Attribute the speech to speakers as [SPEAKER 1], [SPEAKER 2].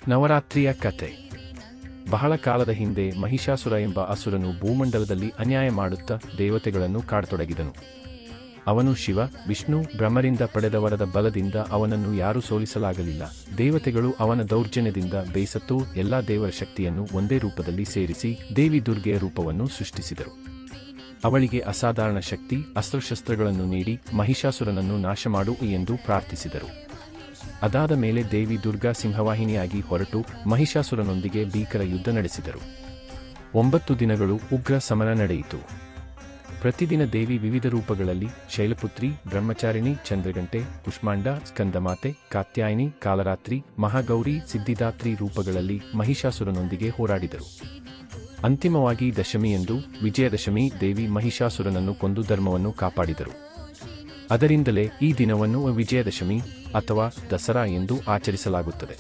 [SPEAKER 1] ನವರಾತ್ರಿಯ ಕಥೆ. ಬಹಳ ಕಾಲದ ಹಿಂದೆ ಮಹಿಷಾಸುರ ಎಂಬ ಅಸುರನು ಭೂಮಂಡಲದಲ್ಲಿ ಅನ್ಯಾಯ ಮಾಡುತ್ತಾ ದೇವತೆಗಳನ್ನು ಕಾಡತೊಡಗಿದನು. ಅವನು ಶಿವ, ವಿಷ್ಣು, ಬ್ರಹ್ಮರಿಂದ ಪಡೆದ ವರದ ಬಲದಿಂದ ಅವನನ್ನು ಯಾರೂ ಸೋಲಿಸಲಾಗಲಿಲ್ಲ. ದೇವತೆಗಳು ಅವನ ದೌರ್ಜನ್ಯದಿಂದ ಬೇಸತ್ತು ಎಲ್ಲಾ ದೇವರ ಶಕ್ತಿಯನ್ನು ಒಂದೇ ರೂಪದಲ್ಲಿ ಸೇರಿಸಿ ದೇವಿ ದುರ್ಗೆಯ ರೂಪವನ್ನು ಸೃಷ್ಟಿಸಿದರು. ಅವಳಿಗೆ ಅಸಾಧಾರಣ ಶಕ್ತಿ, ಅಸ್ತ್ರಶಸ್ತ್ರಗಳನ್ನು ನೀಡಿ ಮಹಿಷಾಸುರನನ್ನು ನಾಶಮಾಡು ಎಂದು ಪ್ರಾರ್ಥಿಸಿದರು. ಅದಾದ ಮೇಲೆ ದೇವಿ ದುರ್ಗಾ ಸಿಂಹವಾಹಿನಿಯಾಗಿ ಹೊರಟು ಮಹಿಷಾಸುರನೊಂದಿಗೆ ಭೀಕರ ಯುದ್ಧ ನಡೆಸಿದರು. 9 ದಿನಗಳು ಉಗ್ರ ಸಮರ ನಡೆಯಿತು. ಪ್ರತಿದಿನ ದೇವಿ ವಿವಿಧ ರೂಪಗಳಲ್ಲಿ ಶೈಲಪುತ್ರಿ, ಬ್ರಹ್ಮಚಾರಿಣಿ, ಚಂದ್ರಗಂಟೆ, ಕುಷ್ಮಾಂಡ, ಸ್ಕಂದಮಾತೆ, ಕಾತ್ಯಾಯಿನಿ, ಕಾಲರಾತ್ರಿ, ಮಹಾಗೌರಿ, ಸಿದ್ಧಿದಾತ್ರಿ ರೂಪಗಳಲ್ಲಿ ಮಹಿಷಾಸುರನೊಂದಿಗೆ ಹೋರಾಡಿದರು. ಅಂತಿಮವಾಗಿ ದಶಮಿಯಂದು, ವಿಜಯದಶಮಿ, ದೇವಿ ಮಹಿಷಾಸುರನನ್ನು ಕೊಂದು ಧರ್ಮವನ್ನು ಕಾಪಾಡಿದರು. ಅದರಿಂದಲೇ ಈ ದಿನವನ್ನು ವಿಜಯದಶಮಿ ಅಥವಾ ದಸರಾ ಎಂದು ಆಚರಿಸಲಾಗುತ್ತದೆ.